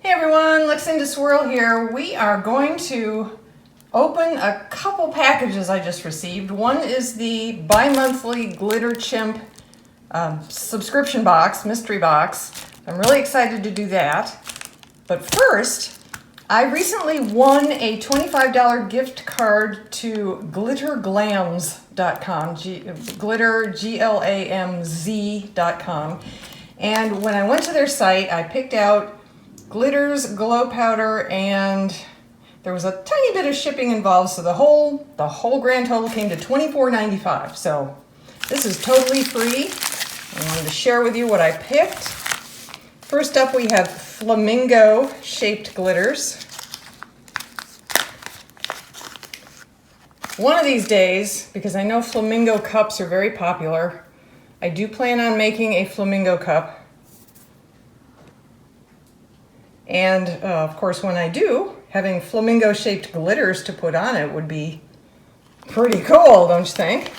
Hey everyone, Luxinda Swirl here. We are going to open a couple packages I just received. One is the bi-monthly Glitter Chimp subscription box, mystery box. I'm really excited to do that. But first, I recently won a $25 gift card to glitterglamz.com, glitter, Glamz.com. And when I went to their site, I picked out glitters, glow powder, and there was a tiny bit of shipping involved, so the whole grand total came to $24.95. So this is totally free. I wanted to share with you what I picked. First up, we have flamingo shaped glitters. One of these days, because I know flamingo cups are very popular, I do plan on making a flamingo cup. And of course, when I do, having flamingo shaped glitters to put on it would be pretty cool, don't you think?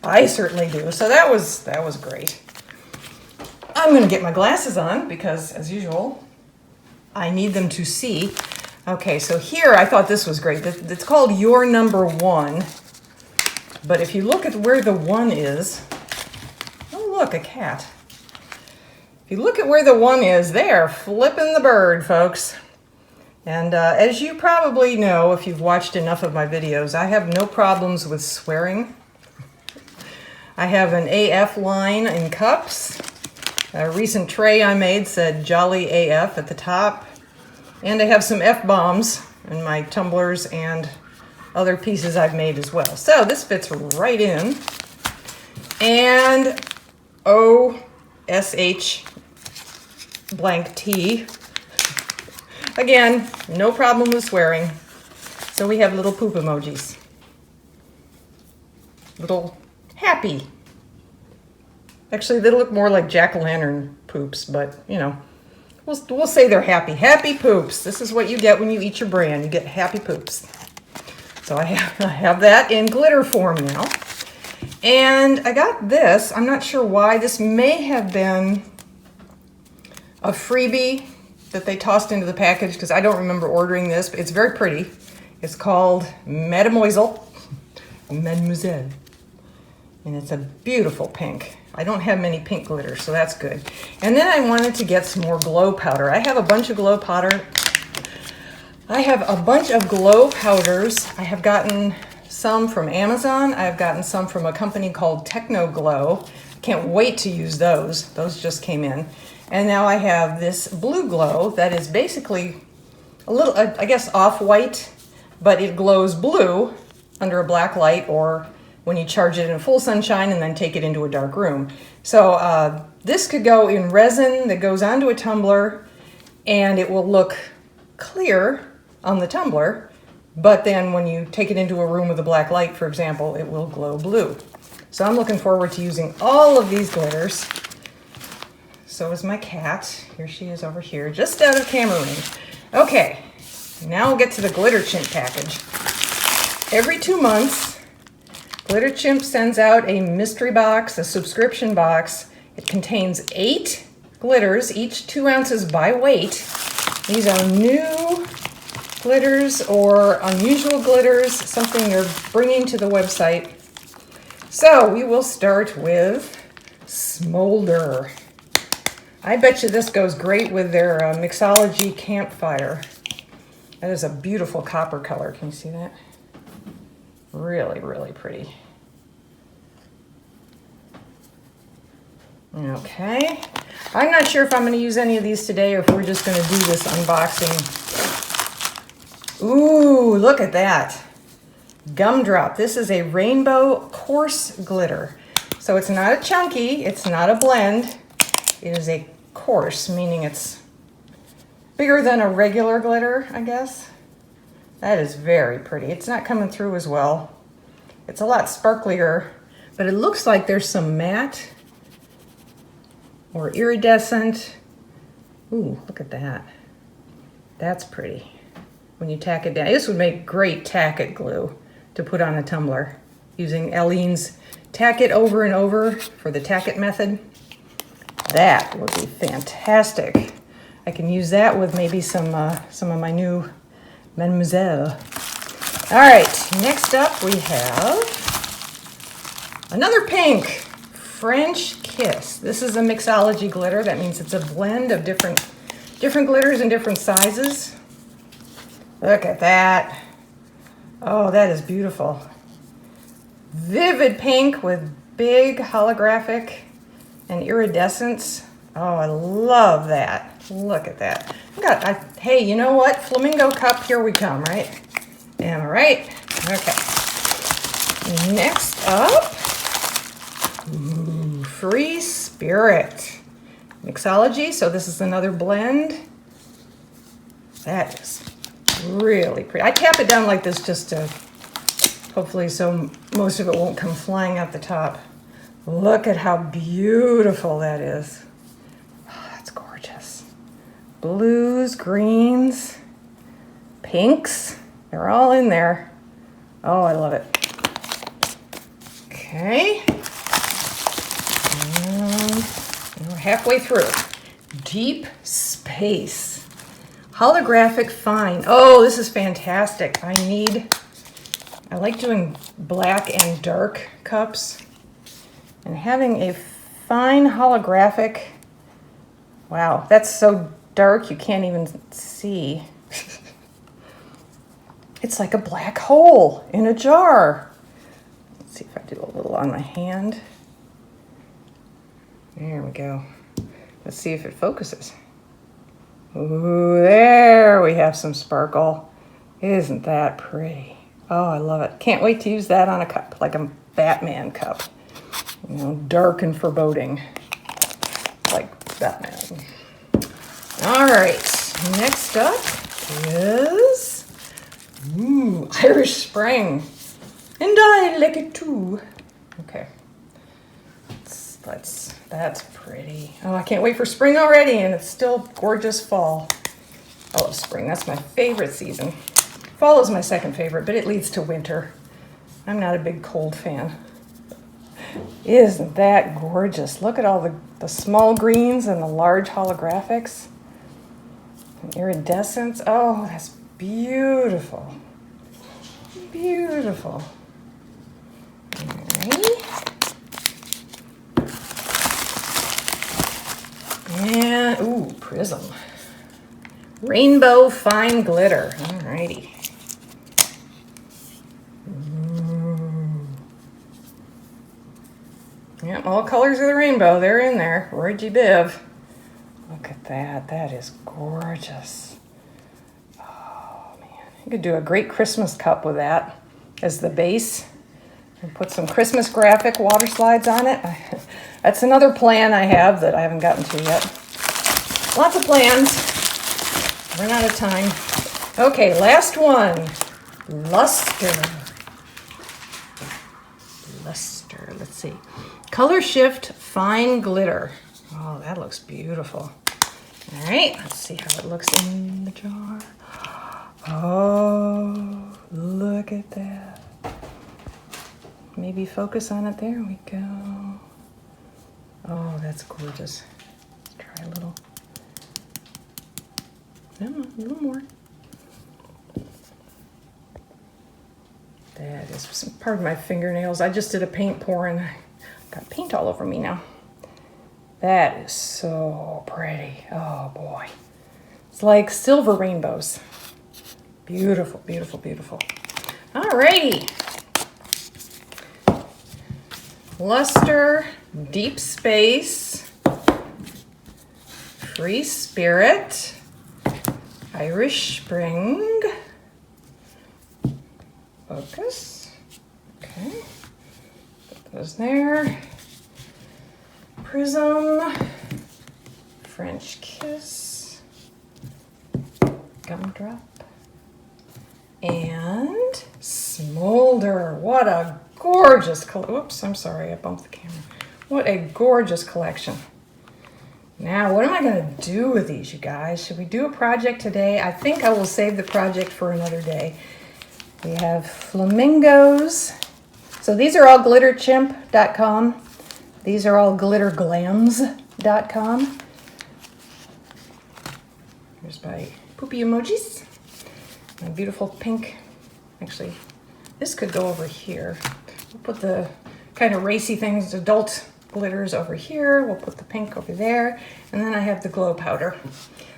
I certainly do. So that was great. I'm going to get my glasses on because, as usual, I need them to see. Okay, so here I thought this was great. It's called Your Number One. But if you look at where the one is, oh look, a cat. If you look at where the one is, they're flipping the bird, folks. And as you probably know, if you've watched enough of my videos, I have no problems with swearing. I have an AF line in cups. A recent tray I made said Jolly AF at the top. And I have some F-bombs in my tumblers and other pieces I've made as well. So this fits right in. And OSH blank T. Again, no problem with swearing. So we have little poop emojis. Little happy. Actually, they look more like jack-o'-lantern poops, but you know, we'll say they're happy. Happy poops. This is what you get when you eat your brand. You get happy poops. So I have that in glitter form now. And I got this. I'm not sure why. This may have been a freebie that they tossed into the package because I don't remember ordering this, but it's very pretty. It's called Menmozet. And it's a beautiful pink. I don't have many pink glitters, so that's good. And then I wanted to get some more glow powder. I have a bunch of glow powder. I have a bunch of glow powders. I have gotten some from Amazon. I've gotten some from a company called Techno Glow. Can't wait to use those. Those just came in. And now I have this blue glow that is basically a little, I guess, off-white, but it glows blue under a black light or when you charge it in full sunshine and then take it into a dark room. So this could go in resin that goes onto a tumbler and it will look clear on the tumbler, but then when you take it into a room with a black light, for example, it will glow blue. So I'm looking forward to using all of these glitters. So is my cat. Here she is over here, just out of camera range. Okay, now we'll get to the Glitter Chimp package. Every 2 months, Glitter Chimp sends out a mystery box, a subscription box. It contains 8 glitters, each 2 ounces by weight. These are new glitters or unusual glitters, something they're bringing to the website. So we will start with Smolder. I bet you this goes great with their mixology campfire. That is a beautiful copper color. Can you see that? Really, really pretty. Okay. I'm not sure if I'm going to use any of these today or if we're just going to do this unboxing. Ooh, look at that. Gumdrop. This is a rainbow coarse glitter. So it's not a chunky, it's not a blend. It is a coarse, meaning it's bigger than a regular glitter, I guess. That is very pretty. It's not coming through as well. It's a lot sparklier, but it looks like there's some matte or iridescent. Ooh, look at that. That's pretty. When you tack it down, this would make great tack-it glue to put on a tumbler using Ellene's Tack It Over and Over for the tack-it method. That would be fantastic. I can use that with maybe some of my new Menmozet. All right, next up we have another pink, French Kiss. This is a mixology glitter. That means it's a blend of different glitters in different sizes. Look at that. Oh, that is beautiful. Vivid pink with big holographic and iridescence. Oh, I love that. Look at that. Hey, you know what? Flamingo cup, here we come, right? Am I right? Okay. Next up, Free Spirit. Mixology, so this is another blend. That is really pretty. I tap it down like this just to, hopefully so most of it won't come flying out the top. Look at how beautiful that is. Oh, that's gorgeous. Blues, greens, pinks, they're all in there. Oh, I love it. Okay. And we're halfway through. Deep Space. Holographic fine. Oh, this is fantastic. I like doing black and dark cups. And having a fine holographic, wow, that's so dark you can't even see. It's like a black hole in a jar. Let's see if I do a little on my hand. There we go. Let's see if it focuses. Ooh, there we have some sparkle. Isn't that pretty? Oh, I love it. Can't wait to use that on a cup, like a Batman cup. You know, dark and foreboding, like Batman. All right, next up is Irish Spring, and I like it too. Okay, that's pretty. Oh, I can't wait for spring already, and it's still gorgeous fall. I love spring. That's my favorite season. Fall is my second favorite, but it leads to winter. I'm not a big cold fan. Isn't that gorgeous? Look at all the small greens and the large holographics. And iridescence. Oh, that's beautiful. Beautiful. Alright. And, ooh, Prism. Rainbow Fine Glitter. Alrighty. Yeah, all colors of the rainbow, they're in there. Roy-G. Biv. Look at that. That is gorgeous. Oh, man. You could do a great Christmas cup with that as the base. And put some Christmas graphic water slides on it. That's another plan I have that I haven't gotten to yet. Lots of plans. Run out of time. Okay, last one. Luster. Let's see. Color Shift Fine Glitter. Oh, that looks beautiful. All right, let's see how it looks in the jar. Oh, look at that. Maybe focus on it. There we go. Oh, that's gorgeous. Let's try a little. A little more. That is, pardon my fingernails. I just did a paint pour and I got paint all over me now. That is so pretty. Oh boy. It's like silver rainbows. Beautiful, beautiful, beautiful. Alrighty. Luster, Deep Space, Free Spirit, Irish Spring, focus, okay, put those there, Prism, French Kiss, Gumdrop, and Smolder. What a gorgeous collection. Oops, I'm sorry, I bumped the camera. What a gorgeous collection. Now, what am I going to do with these, you guys? Should we do a project today? I think I will save the project for another day. We have flamingos. So these are all glitterchimp.com. These are all glitterglamz.com. Here's my Poopy Emojis. My beautiful pink. Actually, this could go over here. We'll put the kind of racy things, adult glitters over here. We'll put the pink over there. And then I have the glow powder.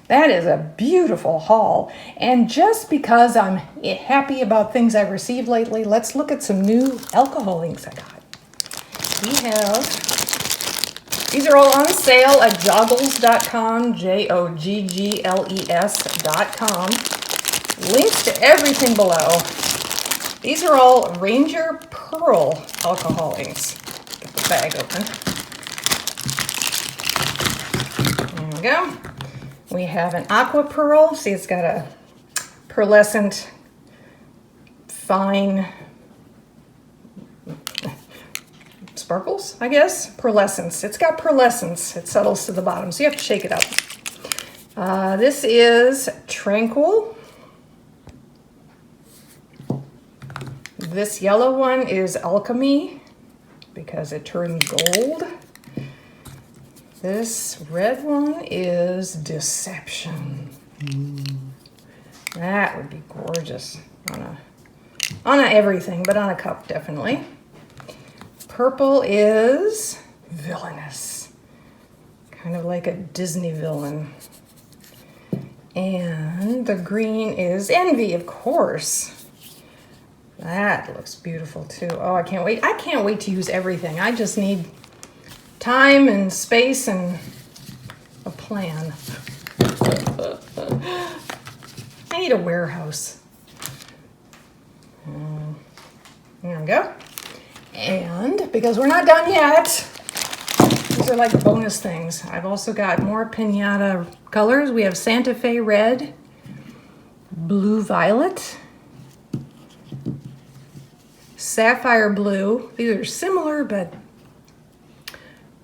That is a beautiful haul. And just because I'm happy about things I've received lately, let's look at some new alcohol inks I got. We have, these are all on sale at joggles.com, joggles.com. Links to everything below. These are all Ranger Pearl alcohol inks. Get the bag open. There we go. We have an aqua pearl. See, it's got a pearlescent, fine sparkles, I guess. Pearlescence. It's got pearlescence. It settles to the bottom, so you have to shake it up. This is Tranquil. This yellow one is Alchemy because it turns gold. This red one is Deception. That would be gorgeous on a everything, but on a cup definitely. Purple is Villainous, kind of like a Disney villain. And the green is Envy, of course. That looks beautiful too. Oh, I can't wait. I can't wait to use everything. I just need time and space and a plan. I need a warehouse. There we go. And because we're not done yet, these are like bonus things. I've also got more piñata colors. We have Santa Fe Red, Blue Violet, Sapphire Blue. These are similar, but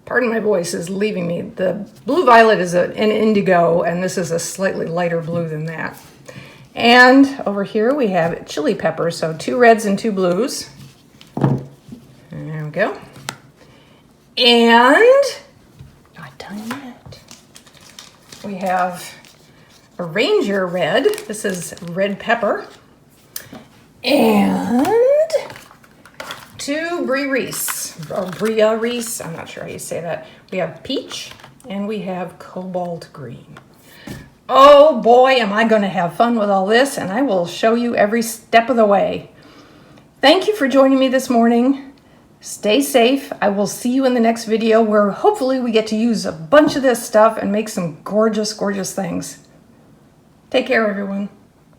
pardon my voice is leaving me. The Blue Violet is an indigo, and this is a slightly lighter blue than that. And over here we have Chili Pepper, so 2 reds and 2 blues. There we go. And not done yet. We have a Ranger Red. This is Red Pepper. And 2 Brie Reese, or Bria Reese, I'm not sure how you say that. We have Peach, and we have Cobalt Green. Oh boy, am I going to have fun with all this, and I will show you every step of the way. Thank you for joining me this morning. Stay safe. I will see you in the next video where hopefully we get to use a bunch of this stuff and make some gorgeous, gorgeous things. Take care, everyone.